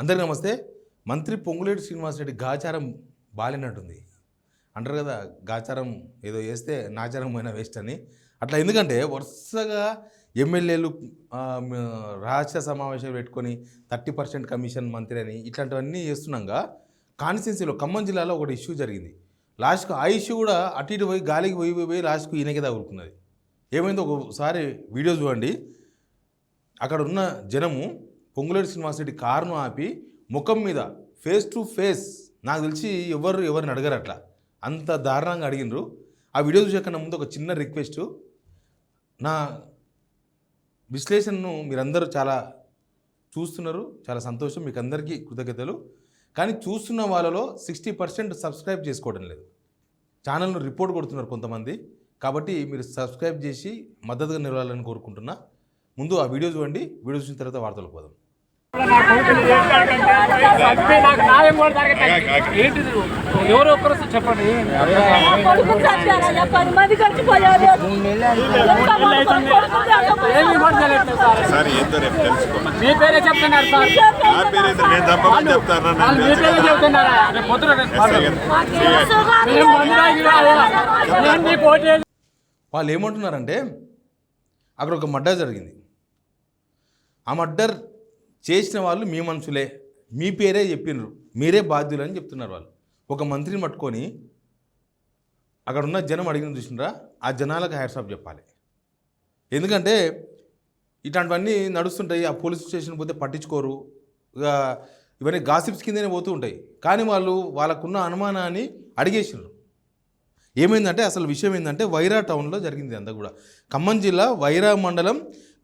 అందరికీ నమస్తే. మంత్రి పొంగులేటి శ్రీనివాసరెడ్డి గాచారం బాలినట్టుంది అంటారు కదా, గాచారం ఏదో వేస్తే నాచారం పోయినా వేస్ట్ అని. అట్లా ఎందుకంటే వరుసగా ఎమ్మెల్యేలు రహస్య సమావేశాలు పెట్టుకొని 30% కమిషన్ మంత్రి అని ఇట్లాంటివన్నీ చేస్తున్నాగా కాన్స్టిట్యున్సీలో ఖమ్మం జిల్లాలో ఒకటి ఇష్యూ జరిగింది. లాస్ట్కు ఆ ఇష్యూ కూడా అటు ఇటు పోయి గాలికి పోయి లాస్ట్కు ఈయనకే తగులుకున్నది. ఏమైందో ఒకసారి వీడియో చూడండి. అక్కడ ఉన్న జనము పొంగులేటి శ్రీనివాసరెడ్డి కారును ఆపి ముఖం మీద ఫేస్ టు ఫేస్, నాకు తెలిసి ఎవరిని అడగరు, అట్లా అంత దారుణంగా అడిగినరు. ఆ వీడియో చూసే ముందు ఒక చిన్న రిక్వెస్ట్, నా విశ్లేషణను మీరందరూ చాలా చూస్తున్నారు, చాలా సంతోషం, మీకు అందరికీ కృతజ్ఞతలు. కానీ చూస్తున్న వాళ్ళలో 60% సబ్స్క్రైబ్ చేసుకోవడం లేదు. ఛానల్ను రిపోర్ట్ కొడుతున్నారు కొంతమంది. కాబట్టి మీరు సబ్స్క్రైబ్ చేసి మద్దతుగా నిలవాలని కోరుకుంటున్నా. ముందు ఆ వీడియో చూడండి, వీడియో చూసిన తర్వాత వార్తలకు పోదాం. ఎవరు ఒక్కరు చెప్పండి. మీ పేరే చెప్తున్నారు సార్, మీ పేరే చెప్తున్నారా? వాళ్ళు ఏమంటున్నారంటే అక్కడ ఒక మర్డర్ జరిగింది, ఆ మర్డర్ చేసిన వాళ్ళు మీ మనుషులే, మీ పేరే చెప్పినారు, మీరే బాధ్యులు అని చెప్తున్నారు వాళ్ళు. ఒక మంత్రిని పట్టుకొని అక్కడ ఉన్న జనం అడిగిన చూసినరా, ఆ జనాలకు హ్యాట్సాప్ చెప్పాలి. ఎందుకంటే ఇట్లాంటివన్నీ నడుస్తుంటాయి. ఆ పోలీస్ స్టేషన్ పోతే పట్టించుకోరు, ఇవన్నీ గాసిప్స్ కిందనే పోతూ ఉంటాయి. కానీ వాళ్ళకున్న అనుమానాన్ని అడిగేసినారు. ఏమైందంటే అసలు విషయం ఏంటంటే వైరా టౌన్లో జరిగింది అంతా కూడా. ఖమ్మం జిల్లా వైరా మండలం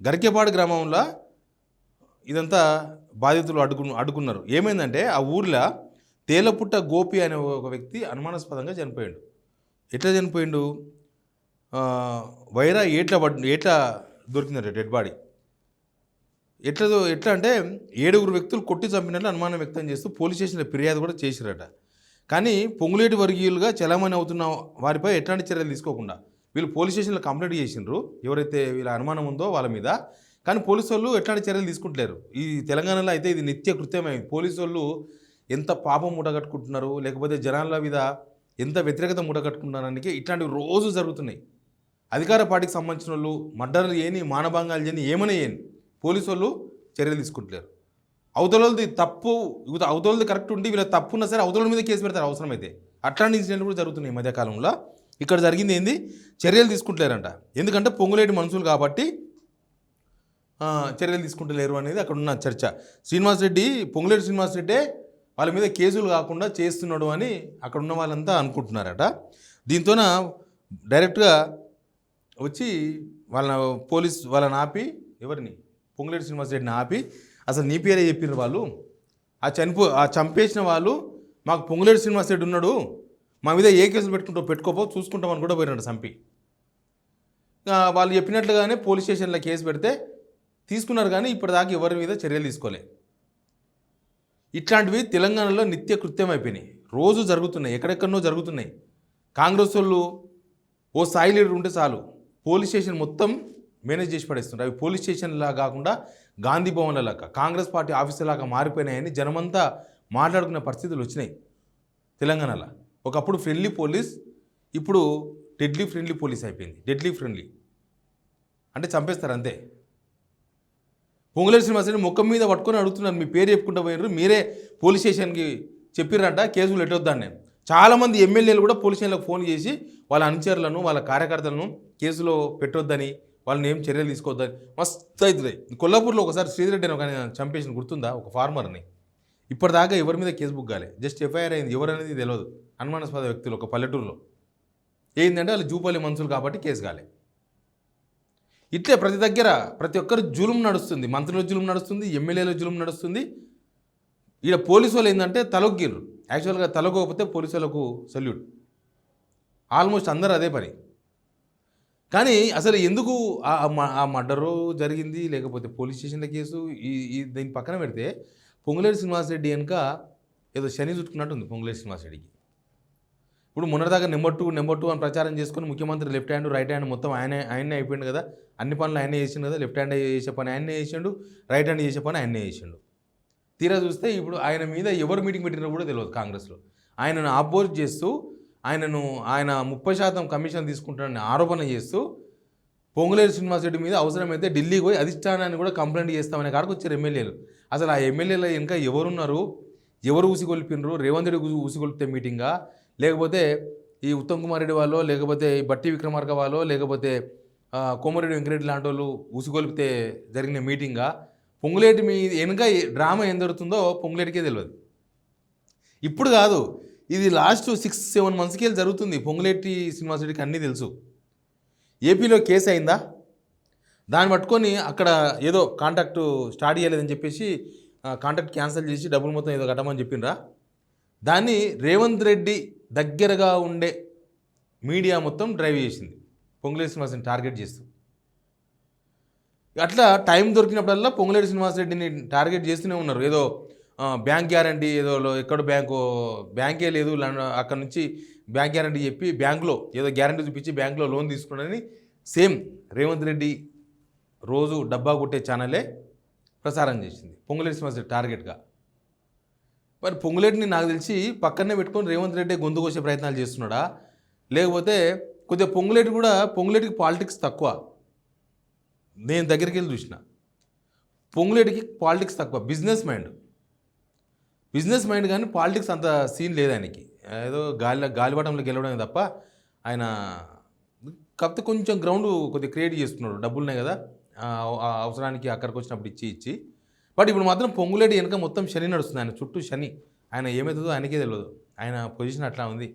గరికెపాడు గ్రామంలో ఇదంతా బాధితులు అడ్డుకున్నారు. ఏమైందంటే ఆ ఊర్లో తేలపుట్ట గోపి అనే ఒక వ్యక్తి అనుమానాస్పదంగా చనిపోయాడు. ఎట్లా చనిపోయిండు? వైరా ఏట్లా దొరికిందట డెడ్ బాడీ. ఎట్లా అంటే 7 వ్యక్తులు కొట్టి చంపినట్లు అనుమానం వ్యక్తం చేస్తూ పోలీస్ స్టేషన్లో ఫిర్యాదు కూడా చేసిరట. కానీ పొంగులేటి వర్గీయులుగా చలామణి అవుతున్న వారిపై ఎట్లాంటి చర్యలు తీసుకోకుండా వీళ్ళు పోలీస్ స్టేషన్లో కంప్లైంట్ చేసిండ్రు, ఎవరైతే వీళ్ళ అనుమానం ఉందో వాళ్ళ మీద. కానీ పోలీసు వాళ్ళు ఎట్లాంటి చర్యలు తీసుకుంటలేరు. ఈ తెలంగాణలో అయితే ఇది నిత్య కృత్యమైంది. పోలీసు వాళ్ళు ఎంత పాపం మూటగట్టుకుంటున్నారు, లేకపోతే జనాల మీద ఎంత వ్యతిరేకత మూటగట్టుకుంటున్నారానికి ఇట్లాంటివి రోజు జరుగుతున్నాయి. అధికార పార్టీకి సంబంధించిన వాళ్ళు మర్డర్లు ఏని, మానభంగాలు చేయని, ఏమైనా ఏని పోలీసు వాళ్ళు చర్యలు తీసుకుంటలేరు. అవతలది తప్పు, అవతలది కరెక్ట్ ఉండి వీళ్ళ తప్పు ఉన్నా సరే అవతల మీద కేసు పెడతారు అవసరమైతే. అట్లాంటి ఇన్సిడెంట్లు కూడా జరుగుతున్నాయి ఈ మధ్యకాలంలో. ఇక్కడ జరిగింది ఏంది, చర్యలు తీసుకుంటలేరంట. ఎందుకంటే పొంగులేటి మనుషులు కాబట్టి చర్యలు తీసుకుంటలేరు అనేది అక్కడ ఉన్న చర్చ. పొంగులేటి శ్రీనివాసరెడ్డి వాళ్ళ మీద కేసులు కాకుండా చేస్తున్నాడు అని అక్కడ ఉన్న వాళ్ళంతా అనుకుంటున్నారట. దీంతోన డైరెక్ట్గా వచ్చి వాళ్ళని ఆపి, ఎవరిని, పొంగులేటి శ్రీనివాసరెడ్డిని ఆపి, అసలు నీ పేరే చెప్పినారు వాళ్ళు, ఆ చంపేసిన వాళ్ళు మాకు పొంగులేటి శ్రీనివాసరెడ్డి ఉన్నాడు, మా మీద ఏ కేసులు పెట్టుకోపో చూసుకుంటామని కూడా పోయినాడు చంపి. వాళ్ళు చెప్పినట్లుగానే పోలీస్ స్టేషన్లో కేసు పెడితే తీసుకున్నారు. కానీ ఇప్పటిదాకా ఎవరి మీద చర్యలు తీసుకోలే. ఇట్లాంటివి తెలంగాణలో నిత్య కృత్యం అయిపోయినాయి, రోజు జరుగుతున్నాయి, ఎక్కడెక్కడనో జరుగుతున్నాయి. కాంగ్రెస్ వాళ్ళు ఓ స్థాయి లీడర్ ఉంటే చాలు పోలీస్ స్టేషన్ మొత్తం మేనేజ్ చేసి పడేస్తుంటారు. అవి పోలీస్ స్టేషన్లా కాకుండా గాంధీ భవన్ల లాగా, కాంగ్రెస్ పార్టీ ఆఫీసులాగా మారిపోయినాయని జనమంతా మాట్లాడుకునే పరిస్థితులు వచ్చినాయి తెలంగాణలో. ఒకప్పుడు ఫ్రెండ్లీ పోలీస్, ఇప్పుడు డెడ్లీ ఫ్రెండ్లీ పోలీస్ అయిపోయింది. డెడ్లీ ఫ్రెండ్లీ అంటే చంపేస్తారు అంతే. పొంగులేటి శ్రీనివాసరెడ్డి ముఖం మీద పట్టుకొని అడుగుతున్నారు, మీ పేరు చెప్పుకుంటూ పోయినారు, మీరే పోలీస్ స్టేషన్కి చెప్పిర్రంట కేసులు ఎట్టొద్దాన్ని. నేను చాలామంది ఎమ్మెల్యేలు కూడా పోలీస్ స్టేషన్లకు ఫోన్ చేసి వాళ్ళ అనుచరులను, వాళ్ళ కార్యకర్తలను కేసులో పెట్టొద్దని, వాళ్ళని ఏం చర్యలు తీసుకోవద్దని మస్తు అవుతుంది. కొల్లాపూర్లో ఒకసారి శ్రీధరెడ్డి అని ఒక చంపేసిన గుర్తుందా, ఒక ఫార్మర్ని. ఇప్పటిదాకా ఎవరి మీద కేసు బుక్ కాలే, జస్ట్ ఎఫ్ఐఆర్ అయింది. ఎవరనేది తెలియదు. అనుమానాస్పద వ్యక్తులు ఒక పల్లెటూరులో ఏంటంటే వాళ్ళు జూపల్లి మనుషులు కాబట్టి కేసు కాలే. ఇట్లే ప్రతి దగ్గర ప్రతి ఒక్కరు జులుం నడుస్తుంది. మంత్రుల జులుం నడుస్తుంది, ఎమ్మెల్యేల జులుం నడుస్తుంది. ఈడ పోలీసు వాళ్ళు ఏంటంటే తలొగ్గిర్రు. యాక్చువల్గా తలగోకపోతే పోలీసు వాళ్ళకు సల్యూట్. ఆల్మోస్ట్ అందరూ అదే పని. కానీ అసలు ఎందుకు ఆ మర్డరు జరిగింది, లేకపోతే పోలీస్ స్టేషన్ల కేసు, దీని పక్కన పెడితే పొంగులేటి శ్రీనివాసరెడ్డి వెనుక ఏదో శని చుట్టుకున్నట్టుంది పొంగులేటి శ్రీనివాసరెడ్డికి. ఇప్పుడు మొన్నటిదాకా నెంబర్ 2 అని ప్రచారం చేసుకుని ముఖ్యమంత్రి లెఫ్ట్ హ్యాండ్ రైట్ హ్యాండ్ మొత్తం ఆయనే అయిపోయింది కదా. అన్ని పనులు ఆయనే చేసిండు కదా. లెఫ్ట్ హ్యాండ్ చేసే పని ఆయనే చేసిండు, రైట్ హ్యాండ్ చేసే పని ఆయనే చేసిండు. తీరా చూస్తే ఇప్పుడు ఆయన మీద ఎవరు మీటింగ్ పెట్టినారో కూడా తెలియదు కాంగ్రెస్లో. ఆయనను అపోజ్ చేస్తూ ఆయన 30% కమిషన్ తీసుకుంటానని ఆరోపణ చేస్తూ పొంగులేరు శ్రీనివాసరెడ్డి మీద అవసరమైతే ఢిల్లీకి పోయి అధిష్టానాన్ని కూడా కంప్లైంట్ చేస్తామనే కాడికి వచ్చారు ఎమ్మెల్యేలు. అసలు ఆ ఎమ్మెల్యేల ఇంకా ఎవరున్నారు, ఎవరు ఊసిగొల్పినరు? రేవంత్ రెడ్డి ఊసిగొల్పితే మీటింగా, లేకపోతే ఈ ఉత్తమ్ కుమార్ రెడ్డి వాళ్ళు, లేకపోతే ఈ బట్టి విక్రమార్క వాళ్ళు, లేకపోతే కోమరెడ్డి వెంకరెడ్డి లాంటి వాళ్ళు ఊసిగొల్పితే జరిగిన మీటింగా? పొంగులేటి మీ వెనుక డ్రామా ఏం జరుగుతుందో పొంగులేటికే తెలియదు. ఇప్పుడు కాదు, ఇది లాస్ట్ 6-7 మంత్స్కి వెళ్ళి జరుగుతుంది. పొంగులేటి శ్రీనివాసరెడ్డికి అన్నీ తెలుసు. ఏపీలో కేసు అయిందా, దాన్ని పట్టుకొని అక్కడ ఏదో కాంటాక్ట్ స్టార్ట్ చేయలేదని చెప్పేసి కాంటాక్ట్ క్యాన్సిల్ చేసి డబ్బులు మొత్తం ఏదో కట్టమని చెప్పిండ్రా, దాన్ని రేవంత్ రెడ్డి దగ్గరగా ఉండే మీడియా మొత్తం డ్రైవ్ చేసింది పొంగులేటి శ్రీనివాసరెడ్డిని టార్గెట్ చేస్తూ. అట్లా టైం దొరికినప్పుడల్లా పొంగులేటి శ్రీనివాసరెడ్డిని టార్గెట్ చేస్తూనే ఉన్నారు. ఏదో బ్యాంక్ గ్యారంటీ, ఏదో ఎక్కడ బ్యాంకే లేదు, అక్కడ నుంచి బ్యాంక్ గ్యారంటీ చెప్పి బ్యాంకులో ఏదో గ్యారంటీ చూపించి బ్యాంకులో లోన్ తీసుకున్నాడని సేమ్ రేవంత్ రెడ్డి రోజు డబ్బా కొట్టే ఛానలే ప్రసారం చేసింది పొంగులేటి శ్రీనివాసరెడ్డి టార్గెట్గా. మరి పొంగులేటిని నాకు తెలిసి పక్కనే పెట్టుకొని రేవంత్ రెడ్డి గొంతు కోసే ప్రయత్నాలు చేస్తున్నాడా, లేకపోతే కొద్దిగా పొంగులేటికి పాలిటిక్స్ తక్కువ. నేను దగ్గరికి వెళ్ళి చూసిన, పొంగులేటికి పాలిటిక్స్ తక్కువ, బిజినెస్ మైండ్ కానీ పాలిటిక్స్ అంత సీన్ లేదు ఆయనకి. ఏదో గాలిపటంలో గెలవడమే తప్ప ఆయన కాకపోతే కొంచెం గ్రౌండ్ కొద్దిగా క్రియేట్ చేస్తున్నాడు. డబ్బులున్నాయి కదా, అవసరానికి అక్కడికి వచ్చినప్పుడు ఇచ్చి బట్ ఇప్పుడు మాత్రం పొంగులేటి వెనక మొత్తం శని నడుస్తుంది. ఆయన చుట్టూ శని. ఆయన ఏమవుతుందో ఆయనకే తెలియదు. ఆయన పొజిషన్ అట్లా ఉంది.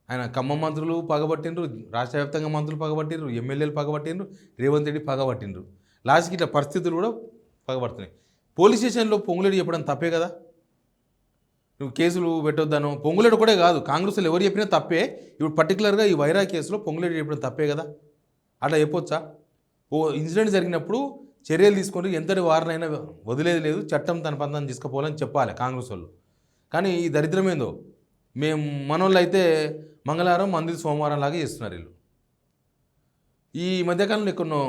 ఆయన ఖమ్మం మంత్రులు పగబట్టిండ్రు, రాష్ట్ర వ్యాప్తంగా మంత్రులు పగబట్టిండ్రు, ఎమ్మెల్యేలు పగబట్టిండ్రు, రేవంత్ రెడ్డి పగబట్టిండ్రు. లాస్ట్కి ఇట్లా పరిస్థితులు కూడా పగబడుతున్నాయి. పోలీస్ స్టేషన్లో పొంగులేటి చెప్పడం తప్పే కదా, నువ్వు కేసులు పెట్టొద్దాను. పొంగులేటి కూడా కాదు, కాంగ్రెస్లో ఎవరు చెప్పినా తప్పే. ఇప్పుడు పర్టికులర్గా ఈ వైరా కేసులో పొంగులేటి చెప్పడం తప్పే కదా, అట్లా చెప్పొచ్చా? ఓ ఇన్సిడెంట్ జరిగినప్పుడు చర్యలు తీసుకొని ఎంతటి వారినైనా వదిలేదు లేదు, చట్టం తన పంతం తీసుకుపోవాలని చెప్పాలి కాంగ్రెస్ వాళ్ళు. కానీ ఈ దరిద్రం ఏందో, మేము మనోళ్ళు అయితే మంగళవారం మందిది సోమవారం లాగా చేస్తున్నారు వీళ్ళు. ఈ మధ్యకాలంలో ఎక్కడో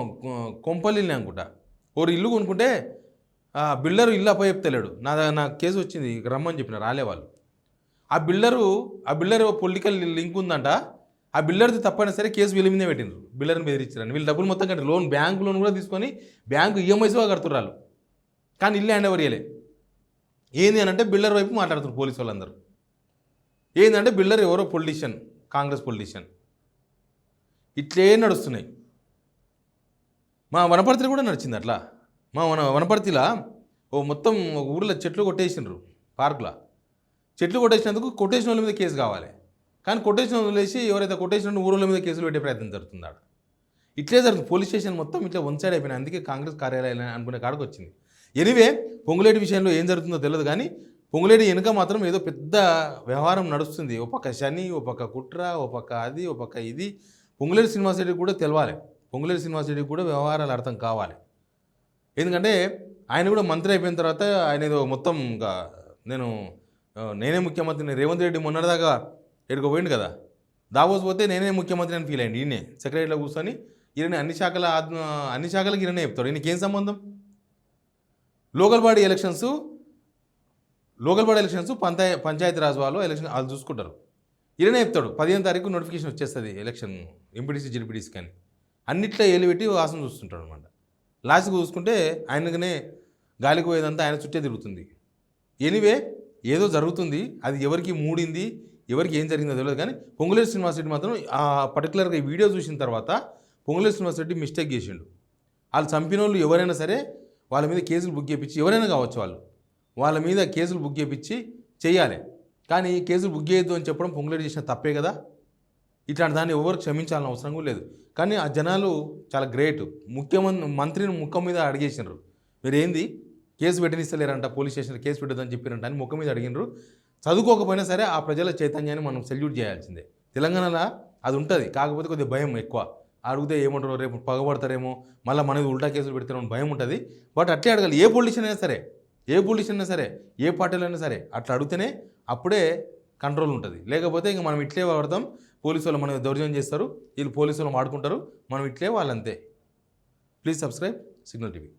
కొంపల్లిని అనుకుంటా, ఓరు ఇల్లు కొనుక్కుంటే బిల్డరు ఇల్లు అప్పచెప్తలేడు. నా కేసు వచ్చింది, రమ్మని చెప్పిన రాలే వాళ్ళు. ఆ బిల్డరు పొలిటికల్ లింక్ ఉందంట, ఆ బిల్డర్ది తప్పైనా సరే కేసు వీళ్ళ మీదే పెట్టిండ్రు. బిల్డర్ని బెదిరించారని వీళ్ళు డబ్బులు మొత్తం కట్టి బ్యాంకు లోన్ కూడా తీసుకొని బ్యాంకు ఈఎంఐస్గా కడుతున్నారు. కానీ ఇల్లు హ్యాండ్ ఓవర్ చేయలే. ఏంది అని అంటే బిల్డర్ వైపు మాట్లాడుతున్నారు పోలీసు వాళ్ళందరూ. ఏంటంటే బిల్డర్ ఎవరో పొలిటీషియన్, కాంగ్రెస్ పొలిటీషియన్. ఇట్లే నడుస్తున్నాయి. మా వనపర్తిలో కూడా నడిచింది అట్లా. మా వనపర్తిలో మొత్తం ఊళ్ళో చెట్లు కొట్టేసిండ్రు, పార్కులో చెట్లు కొట్టేసినందుకు కొట్టేసిన వాళ్ళ మీద కేసు కావాలి. కానీ కొట్టేసిన వదిలేసి ఎవరైతే కొట్టేసిన ఊళ్ళ మీద కేసులు పెట్టే ప్రయత్నం జరుగుతుంది. ఆడ ఇట్లే జరుగుతుంది. పోలీస్ స్టేషన్ మొత్తం ఇట్లా వన్ సైడ్ అయిపోయినాయి. అందుకే కాంగ్రెస్ కార్యాలయం అనుకునే కాడికి వచ్చింది. ఎనివే పొంగులేటి విషయంలో ఏం జరుగుతుందో తెలియదు, కానీ పొంగులేటి వెనుక మాత్రం ఏదో పెద్ద వ్యవహారం నడుస్తుంది. ఓ పక్క శని, ఓ పక్క కుట్ర, ఓ పక్క అది, ఓ పక్క ఇది. పొంగులేటి శ్రీనివాసరెడ్డికి కూడా తెలవాలి, పొంగులేటి శ్రీనివాసరెడ్డికి కూడా వ్యవహారాలు అర్థం కావాలి. ఎందుకంటే ఆయన కూడా మంత్రి అయిపోయిన తర్వాత ఆయన ఏదో మొత్తం ఇంకా నేనే ముఖ్యమంత్రిని, రేవంత్ రెడ్డి మొన్నటిదాకా ఎడుకోపోయింది కదా, దావోస్ పోతే నేనే ముఖ్యమంత్రి అని ఫీల్ అయ్యింది. ఈయనే సెక్రటరీలో కూర్చొని ఈయన అన్ని శాఖలకు ఈయననే చెప్తాడు. ఈయనకి ఏం సంబంధం? లోకల్ బాడీ ఎలక్షన్స్ పంచాయతీరాజ్ వాళ్ళు ఎలక్షన్ వాళ్ళు చూసుకుంటారు. ఈయననే చెప్తాడు 15వ తారీఖు నోటిఫికేషన్ వచ్చేస్తుంది ఎలక్షన్ ఎంపీటీసీ జెడ్పీటీసీ కానీ. అన్నిట్లో ఏలు పెట్టి వాసన చూస్తుంటాడు అనమాట. లాస్ట్కి చూసుకుంటే ఆయనకనే గాలికి పోయేదంతా ఆయన చుట్టే తిరుగుతుంది. ఎనీవే ఏదో జరుగుతుంది, అది ఎవరికి మూడింది, ఎవరికి ఏం జరిగిందో తెలియదు. కానీ పొంగులేటి శ్రీనివాసరెడ్డి మాత్రం ఆ పర్టికులర్గా ఈ వీడియో చూసిన తర్వాత పొంగులేటి శ్రీనివాసరెడ్డి మిస్టేక్ చేసిండు. వాళ్ళు చంపిన వాళ్ళు ఎవరైనా సరే వాళ్ళ మీద కేసులు బుక్ చేయించి, ఎవరైనా కావచ్చు వాళ్ళ మీద కేసులు బుక్ చేయించి చేయాలి. కానీ కేసులు బుక్ చేయొద్దు అని చెప్పడం పొంగులేటి చేసిన తప్పే కదా. ఇట్లాంటి దాన్ని ఎవరు క్షమించాలని అవసరం కూడా లేదు. కానీ ఆ జనాలు చాలా గ్రేట్. మంత్రిని ముఖం మీద అడిగేసినారు, మీరు ఏంది కేసు పెట్టనిస్తలేరంట, పోలీస్ స్టేషన్లో కేసు పెట్టదని చెప్పారంట అని ముఖం మీద అడిగినారు. చదువుకోకపోయినా సరే ఆ ప్రజల చైతన్యాన్ని మనం సెల్యూట్ చేయాల్సిందే. తెలంగాణలో అది ఉంటుంది, కాకపోతే కొద్దిగా భయం ఎక్కువ. అడిగితే ఏమంటారో, రేపు పగబడతారేమో, మళ్ళీ మనది ఉల్టా కేసులు పెడతారేమో భయం ఉంటుంది. బట్ అట్లే అడగాలి. ఏ పొలిటీషియన్ అయినా సరే, ఏ పార్టీలో అయినా సరే అట్లా అడిగితేనే అప్పుడే కంట్రోల్ ఉంటుంది. లేకపోతే ఇంకా మనం ఇట్లే వాడతాం, పోలీసు వాళ్ళు మనం దౌర్జన్యం చేస్తారు, వీళ్ళు పోలీసు వాళ్ళు వాడుకుంటారు, మనం ఇట్లే వాళ్ళంతే. Please subscribe Signal TV.